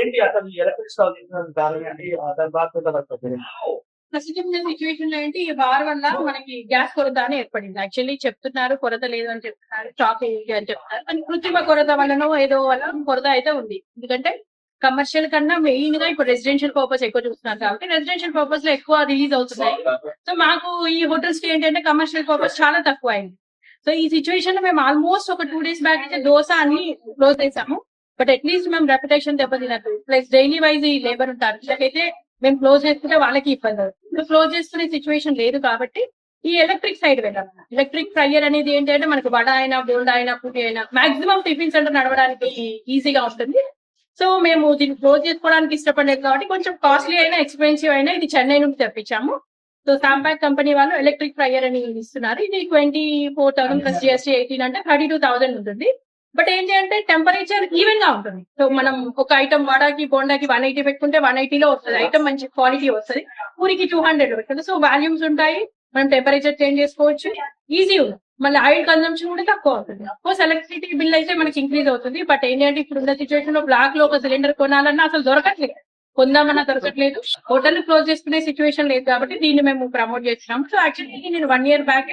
ఏంటి అసలు electric stove తీసుకున్న కారణం ఏంటి? దాని బాధ్యత పడుతుంది. ప్రస్తుతం ఉన్న సిచ్యువేషన్ లో ఏంటి ఈ వార్ వల్ల మనకి గ్యాస్ కొరత అని ఏర్పడింది. యాక్చువల్లీ చెప్తున్నారు కొరత లేదు అని చెప్తున్నారు, స్టాక్ ఉంది అని చెప్తున్నారు. కానీ కృత్రిమ కొరత వల్లనో ఏదో వల్ల కొరత అయితే ఉంది. ఎందుకంటే కమర్షియల్ కన్నా మెయిన్ గా ఇప్పుడు రెసిడెన్షియల్ పర్పస్ ఎక్కువ చూస్తున్నారు కాబట్టి రెసిడెన్షియల్ పర్పస్ లో ఎక్కువ రిలీజ్ అవుతున్నాయి. సో మాకు ఈ హోటల్స్ కి ఏంటంటే కమర్షియల్ పర్పస్ చాలా తక్కువ అయింది. సో ఈ సిచ్యువేషన్ లో మేము ఆల్మోస్ట్ ఒక 2 days బ్యాక్ అయితే దోశ అన్ని క్లోజ్ చేసాము. బట్ అట్లీస్ట్ మేము రెప్యుటేషన్ దెబ్బతినట్టు ప్లస్ డైలీ వైజ్ ఈ లేబర్ ఉంటారు వీళ్ళకైతే మేము క్లోజ్ చేసుకుంటే వాళ్ళకి ఇబ్బంది అవుతుంది. క్లోజ్ చేసుకునే సిచ్యువేషన్ లేదు కాబట్టి ఈ ఎలక్ట్రిక్ సైడ్ వెళ్ళాలి. ఎలక్ట్రిక్ ఫ్రైయర్ అనేది ఏంటంటే మనకు వడ అయినా బోల్డా అయినా పూరి అయినా మాక్సిమం టిఫిన్ సెంటర్ నడవడానికి ఈజీగా ఉంటుంది. సో మేము దీన్ని క్లోజ్ చేసుకోవడానికి ఇష్టపడలేదు కాబట్టి కొంచెం కాస్ట్లీ అయినా ఎక్స్పెన్సివ్ అయినా ఇది చెన్నై నుండి తెప్పించాము. సో సాంపాక్ కంపెనీ వాళ్ళు ఎలక్ట్రిక్ ఫ్రైయర్ అని ఇస్తున్నారు. ఇది 24,000 ప్లస్ జిఎస్టీ 18 అంటే 32,000 ఉంటుంది. బట్ ఏంటి అంటే టెంపరేచర్ ఈవెన్ గా ఉంటుంది. సో మనం ఒక ఐటమ్ వడకి బోండాకి 180 పెట్టుకుంటే 180 లో వస్తుంది. ఐటమ్ మంచి క్వాలిటీ వస్తుంది. పూరికి 200 పెట్టుకుంటే సో వాల్యూమ్స్ ఉంటాయి. మనం టెంపరేచర్ చేంజ్ చేసుకోవచ్చు. ఈజీ ఉంది. మళ్ళీ ఆయిల్ కన్సంప్షన్ కూడా తక్కువ అవుతుంది. కోర్స్ ఎలక్ట్రిసిటీ బిల్ అయితే మనకి ఇంక్రీజ్ అవుతుంది. బట్ ఏంటంటే ఇప్పుడు ఉన్న సిచ్యువేషన్ లో బ్లాక్ లో ఒక సిలిండర్ కొనాలన్నా అసలు దొరకట్లేదు. కొందామన్నా దొరకట్లేదు. హోటల్ క్లోజ్ చేసుకునే సిచ్యువేషన్ లేదు కాబట్టి దీన్ని మేము ప్రమోట్ చేస్తున్నాం. సో యాక్చువల్లీ నేను 1 year బ్యాక్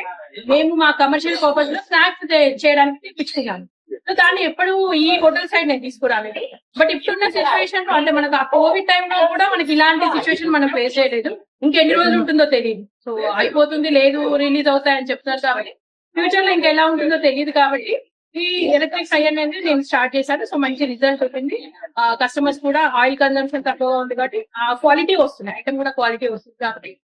మేము మా కమర్షియల్ పర్పస్ లో స్నాక్స్ చేయడానికి తెప్పించుకున్నాను. సో దాన్ని ఎప్పుడు ఈ హోటల్ సైడ్ నేను తీసుకురాలేదు. బట్ ఇప్పుడున్న సిచ్యువేషన్ లో అంటే మనకు ఆ కోవిడ్ టైంలో కూడా మనకి ఇలాంటి సిచ్యువేషన్ మనం ఫేస్ చేయలేదు. ఇంకెన్ని రోజులు ఉంటుందో తెలియదు. సో అయిపోతుంది లేదు రిలీజ్ అవుతాయని చెప్తున్నారు కాబట్టి ఫ్యూచర్ లో ఇంకా ఎలా ఉంటుందో తెలియదు కాబట్టి ఈ ఎలక్ట్రిక్ ఫ్రైయర్ అనేది నేను స్టార్ట్ చేశాను. సో మంచి రిజల్ట్ ఉంటుంది. కస్టమర్స్ కూడా ఆయిల్ కన్సంప్షన్ తక్కువగా ఉంది కాబట్టి ఆ క్వాలిటీ వస్తుంది. ఐటమ్ కూడా క్వాలిటీ వస్తుంది కాబట్టి